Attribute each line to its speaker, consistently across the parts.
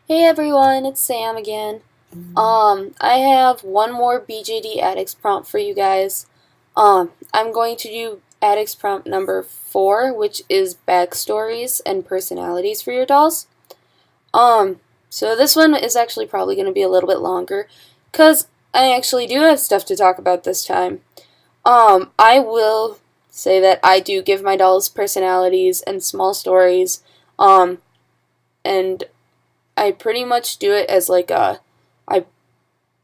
Speaker 1: Hey everyone, it's Sam again. I have one more BJD Addicts prompt for you guys. I'm going to do Addicts prompt number 4, which is backstories and personalities for your dolls. So this one is actually probably going to be a little bit longer, because I actually do have stuff to talk about this time. I will say that I do give my dolls personalities and small stories, and I pretty much do it as like I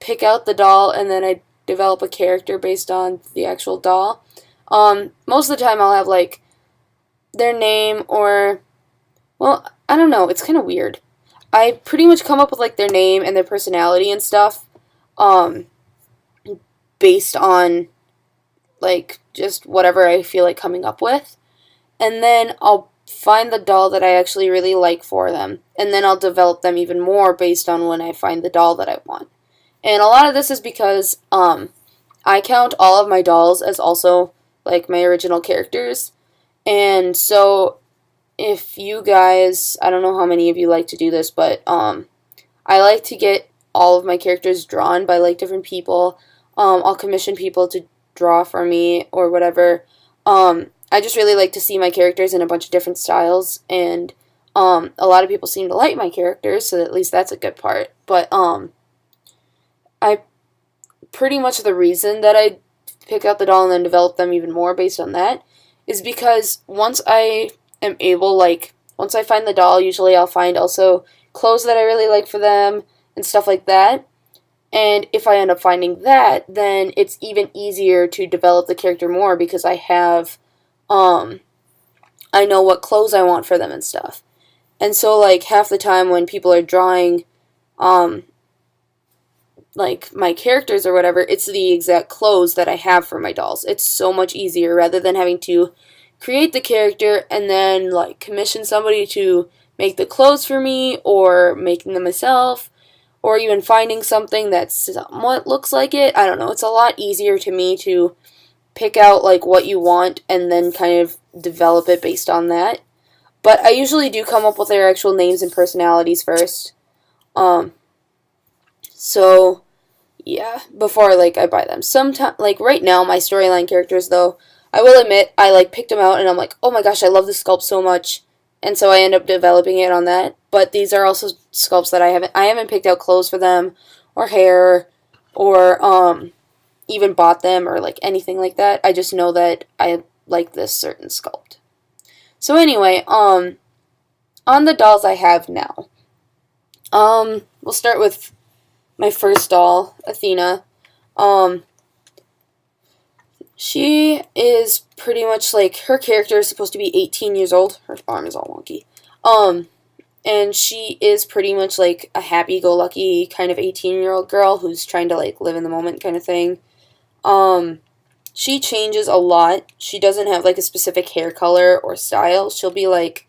Speaker 1: pick out the doll and then I develop a character based on the actual doll. Most of the time I'll have like their name or, well, I don't know, it's kind of weird. I pretty much come up with like their name and their personality and stuff, um, based on like just whatever I feel like coming up with. And then I'll find the doll that I actually really like for them, and then I'll develop them even more based on when I find the doll that I want. And a lot of this is because I count all of my dolls as also like my original characters. And so if you guys, I don't know how many of you like to do this, but I like to get all of my characters drawn by like different people. I'll commission people to draw for me or whatever. I just really like to see my characters in a bunch of different styles, and a lot of people seem to like my characters, so at least that's a good part. But I pretty much the reason that I pick out the doll and then develop them even more based on that is because once I am able, like, once I find the doll, usually I'll find also clothes that I really like for them and stuff like that. And if I end up finding that, then it's even easier to develop the character more because um, I know what clothes I want for them and stuff. And so, like, half the time when people are drawing, um, like, my characters or whatever, it's the exact clothes that I have for my dolls. It's so much easier rather than having to create the character and then, like, commission somebody to make the clothes for me or making them myself or even finding something that somewhat looks like it. I don't know. It's a lot easier to me to pick out, like, what you want and then kind of develop it based on that. But I usually do come up with their actual names and personalities first. Um, so yeah, before like I buy them. Sometimes, like right now, my storyline characters though, I will admit I like picked them out and I'm like, oh my gosh, I love this sculpt so much, and so I end up developing it on that. But these are also sculpts that I haven't picked out clothes for them, or hair, or even bought them or like anything like that. I just know that I like this certain sculpt. So anyway, on the dolls I have now. We'll start with my first doll, Athena. Um, she is pretty much like her character is supposed to be 18 years old. Her arm is all wonky. Um, and she is pretty much like a happy-go-lucky kind of 18-year-old girl who's trying to like live in the moment kind of thing. Um, she changes a lot. She doesn't have like a specific hair color or style. She'll be like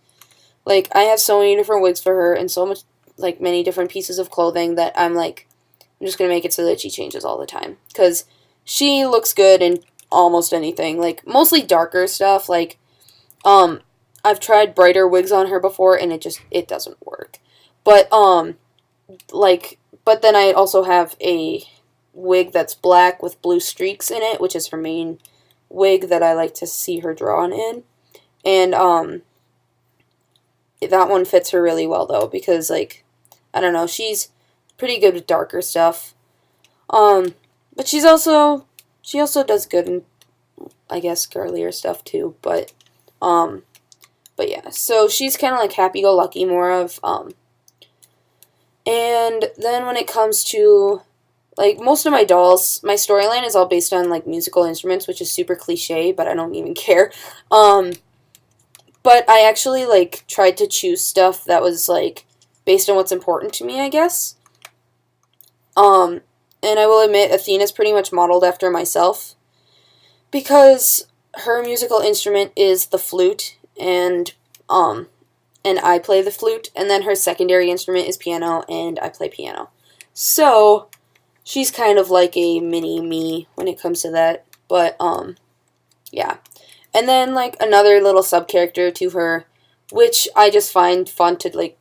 Speaker 1: I have so many different wigs for her and so much like many different pieces of clothing that I'm just gonna make it so that she changes all the time because she looks good in almost anything. Like mostly darker stuff. Like um, I've tried brighter wigs on her before and it doesn't work. But but then I also have a wig that's black with blue streaks in it, which is her main wig that I like to see her drawn in. And that one fits her really well though because like I don't know, she's pretty good with darker stuff. But she also does good in I guess girlier stuff too, but yeah. So she's kind of like happy go lucky more of and then when it comes to like most of my dolls, my storyline is all based on like musical instruments, which is super cliche, but I don't even care. Um but I actually like tried to choose stuff that was like based on what's important to me, I guess. Um, and I will admit, Athena's pretty much modeled after myself because her musical instrument is the flute, and I play the flute, and then her secondary instrument is piano, and I play piano. So she's kind of like a mini me when it comes to that. But yeah. And then like another little sub character to her, which I just find fun to like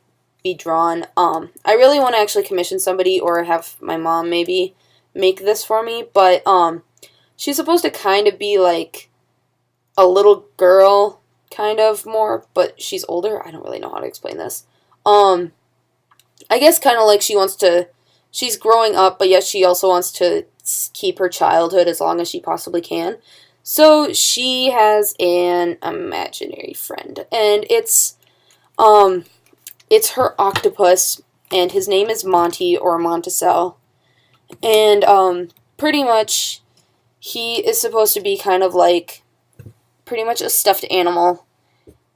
Speaker 1: be drawn. I really want to actually commission somebody or have my mom maybe make this for me, but she's supposed to kind of be like a little girl, kind of more, but she's older. I don't really know how to explain this. I guess kind of like she's growing up, but yet she also wants to keep her childhood as long as she possibly can. So she has an imaginary friend, and it's her octopus, and his name is Monty or Monticel, and pretty much he is supposed to be kind of like pretty much a stuffed animal,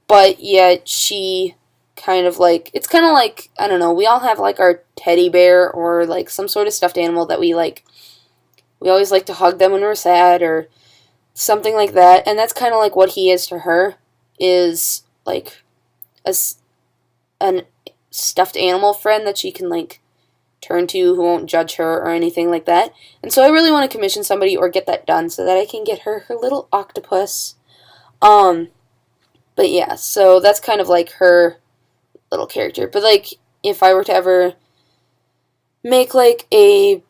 Speaker 1: but yet she kind of like, it's kind of like, I don't know, we all have like our teddy bear or like some sort of stuffed animal that we always like to hug them when we're sad or something like that, and that's kind of like what he is to her, is like an stuffed animal friend that she can like turn to who won't judge her or anything like that. And so I really want to commission somebody or get that done so that I can get her little octopus. But yeah, so that's kind of like her little character. But like if I were to ever make like a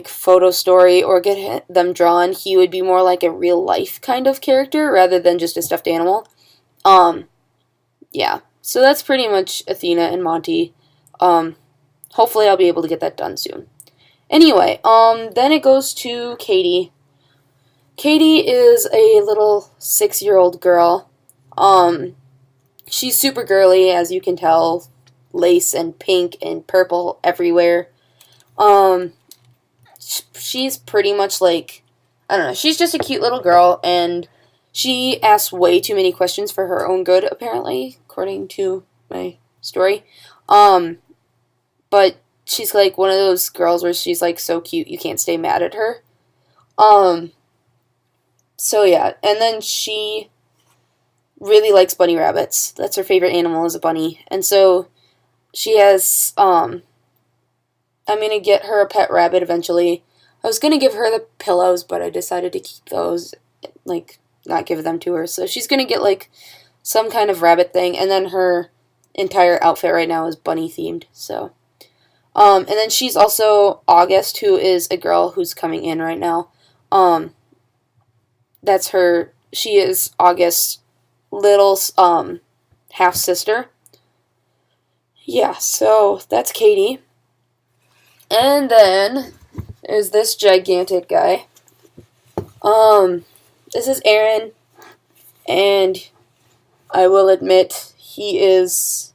Speaker 1: photo story or get them drawn, he would be more like a real life kind of character rather than just a stuffed animal. Yeah, so that's pretty much Athena and Monty. Hopefully I'll be able to get that done soon. Anyway, then it goes to Katie. Katie is a little 6-year-old girl. She's super girly, as you can tell. Lace and pink and purple everywhere. She's pretty much like, I don't know, she's just a cute little girl, and she asks way too many questions for her own good, apparently, according to my story. But she's like one of those girls where she's like so cute you can't stay mad at her. So yeah, and then she really likes bunny rabbits. That's her favorite animal, is a bunny. And so she has, I'm gonna get her a pet rabbit eventually. I was gonna give her the pillows, but I decided to keep those, like, not give them to her. So she's gonna get like some kind of rabbit thing, and then her entire outfit right now is bunny themed. So, and then she's also August, who is a girl who's coming in right now. That's her. She is August's little half sister. Yeah, so that's Katie. And then there's this gigantic guy. This is Erin, and I will admit he is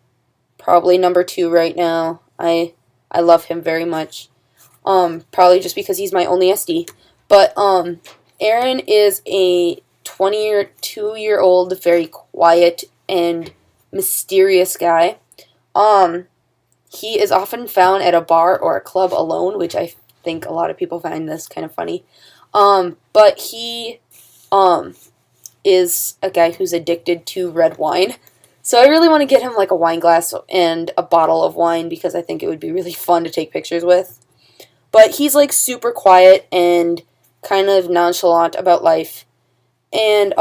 Speaker 1: probably number 2 right now. I love him very much. Probably just because he's my only SD. But Erin is a 22-year-old, very quiet and mysterious guy. He is often found at a bar or a club alone, which I think a lot of people find this kind of funny. But he is a guy who's addicted to red wine. So I really want to get him like a wine glass and a bottle of wine because I think it would be really fun to take pictures with. But he's like super quiet and kind of nonchalant about life. And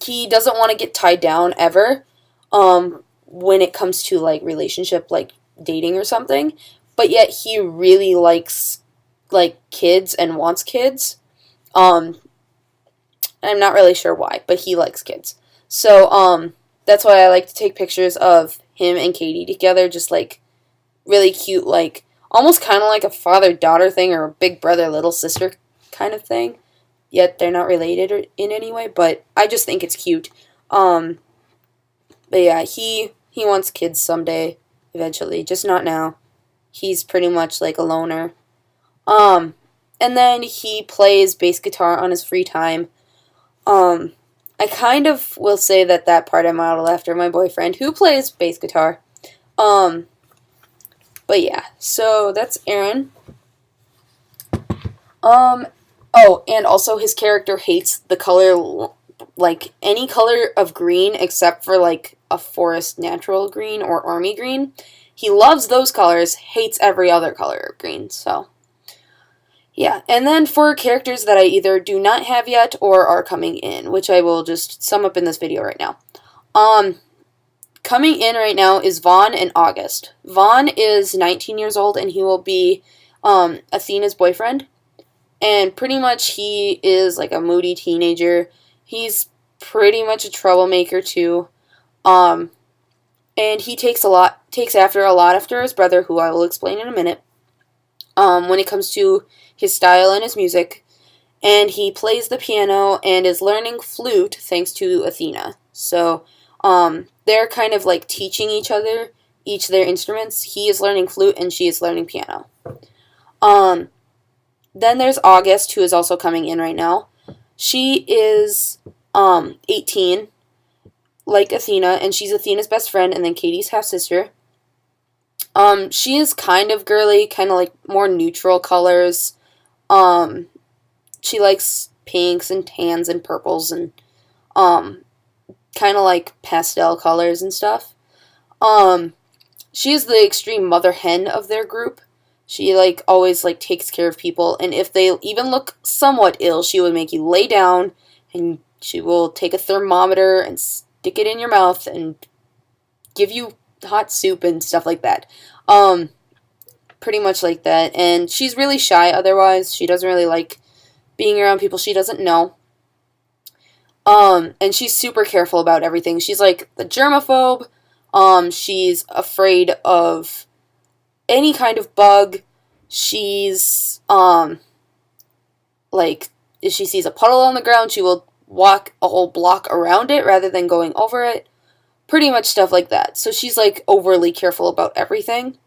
Speaker 1: he doesn't want to get tied down ever when it comes to like relationship, like dating or something. But yet he really likes like kids and wants kids. I'm not really sure why, but he likes kids. So that's why I like to take pictures of him and Katie together, just like really cute, like almost kind of like a father-daughter thing or a big brother-little sister kind of thing. Yet they're not related in any way, but I just think it's cute. But yeah, he wants kids someday, eventually, just not now. He's pretty much like a loner. And then he plays bass guitar on his free time. I kind of will say that part I modeled after my boyfriend, who plays bass guitar. But yeah, so that's Erin. Oh, and also his character hates the color, like, any color of green except for, like, a forest natural green or army green. He loves those colors, hates every other color of green, so. Yeah, and then for characters that I either do not have yet or are coming in, which I will just sum up in this video right now. coming in right now is Vaughn and August. Vaughn is 19 years old, and he will be Athena's boyfriend. And pretty much he is like a moody teenager. He's pretty much a troublemaker too. And he takes after a lot after his brother, who I will explain in a minute. When it comes to his style and his music. And he plays the piano and is learning flute thanks to Athena. So, they're kind of like teaching each other each their instruments. He is learning flute and she is learning piano. Then there's August, who is also coming in right now. She is 18, like Athena, and she's Athena's best friend and then Katie's half-sister. She is kind of girly, kind of like more neutral colors. She likes pinks and tans and purples and kind of like pastel colors and stuff. She is the extreme mother hen of their group. She like always like takes care of people, and if they even look somewhat ill, she will make you lay down, and she will take a thermometer and stick it in your mouth and give you hot soup and stuff like that. Pretty much like that. And she's really shy otherwise. She doesn't really like being around people she doesn't know. And she's super careful about everything. She's like the germaphobe. She's afraid of any kind of bug. She's, like, if she sees a puddle on the ground, she will walk a whole block around it rather than going over it. Pretty much stuff like that. So she's, like, overly careful about everything.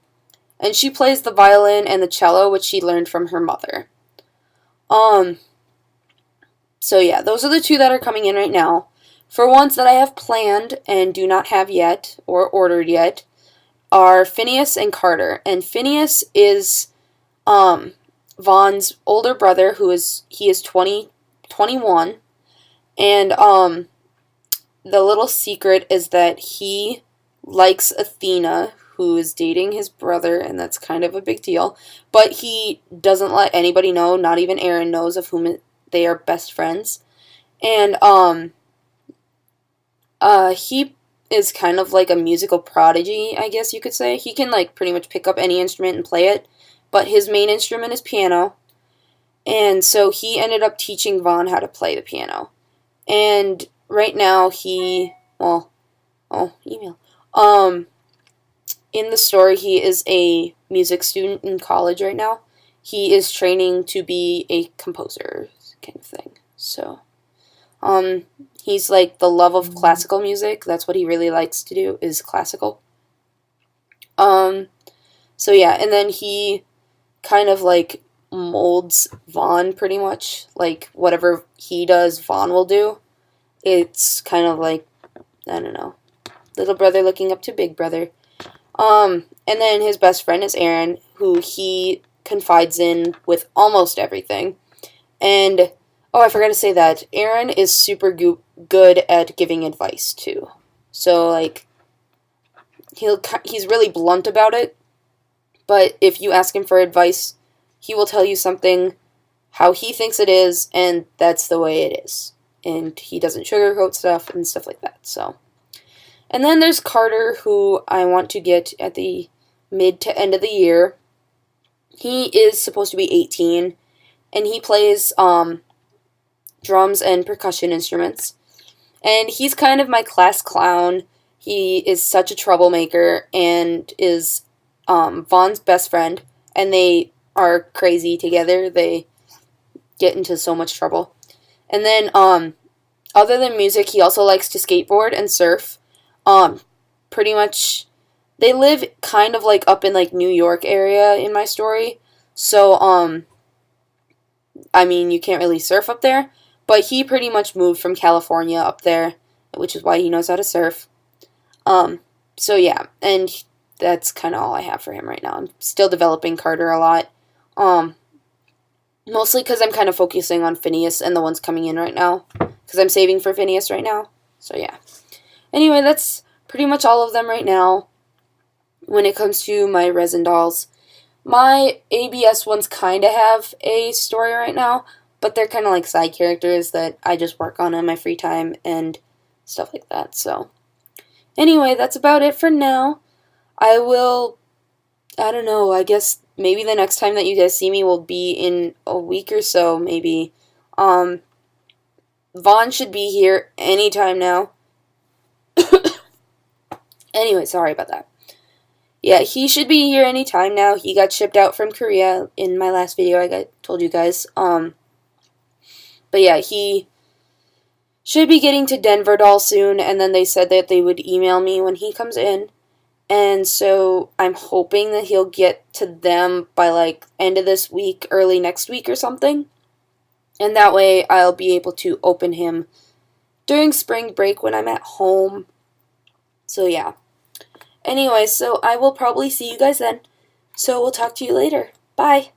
Speaker 1: And she plays the violin and the cello, which she learned from her mother. So yeah, those are the two that are coming in right now. For ones that I have planned and do not have yet, or ordered yet, are Phineas and Carter. And Phineas is Vaughn's older brother, he is 21. And the little secret is that he likes Athena, who is dating his brother, and that's kind of a big deal. But he doesn't let anybody know, not even Erin knows of whom they are best friends. And he is kind of like a musical prodigy, I guess you could say. He can like pretty much pick up any instrument and play it, but his main instrument is piano. And so he ended up teaching Vaughn how to play the piano. And right now in the story, he is a music student in college right now. He is training to be a composer kind of thing. So, he's like the love of classical music. That's what he really likes to do, is classical. So yeah, and then he kind of like molds Vaughn pretty much. Like whatever he does, Vaughn will do. It's kind of like, I don't know, little brother looking up to big brother. And then his best friend is Erin, who he confides in with almost everything. And, oh, I forgot to say that, Erin is super good at giving advice, too. So, like, he's really blunt about it, but if you ask him for advice, he will tell you something how he thinks it is, and that's the way it is. And he doesn't sugarcoat stuff and stuff like that, so. And then there's Carter, who I want to get at the mid to end of the year. He is supposed to be 18, and he plays drums and percussion instruments. And he's kind of my class clown. He is such a troublemaker and is Vaughn's best friend, and they are crazy together. They get into so much trouble. And then, other than music, he also likes to skateboard and surf. Pretty much, they live kind of like up in like New York area in my story. So, I mean, you can't really surf up there, but he pretty much moved from California up there, which is why he knows how to surf. So yeah, and that's kind of all I have for him right now. I'm still developing Carter a lot. Mostly because I'm kind of focusing on Phineas and the ones coming in right now, because I'm saving for Phineas right now. So yeah. Anyway, that's pretty much all of them right now when it comes to my resin dolls. My ABS ones kind of have a story right now, but they're kind of like side characters that I just work on in my free time and stuff like that. So, Anyway, that's about it for now. I don't know, I guess maybe the next time that you guys see me will be in a week or so, maybe. Vaughn should be here anytime now. Anyway, sorry about that. Yeah, he should be here anytime now. He got shipped out from Korea in my last video told you guys. But yeah, he should be getting to Denver doll soon, and then they said that they would email me when he comes in. And so I'm hoping that he'll get to them by like end of this week, early next week or something. And that way I'll be able to open him during spring break when I'm at home. So yeah. Anyway, so I will probably see you guys then. So we'll talk to you later. Bye.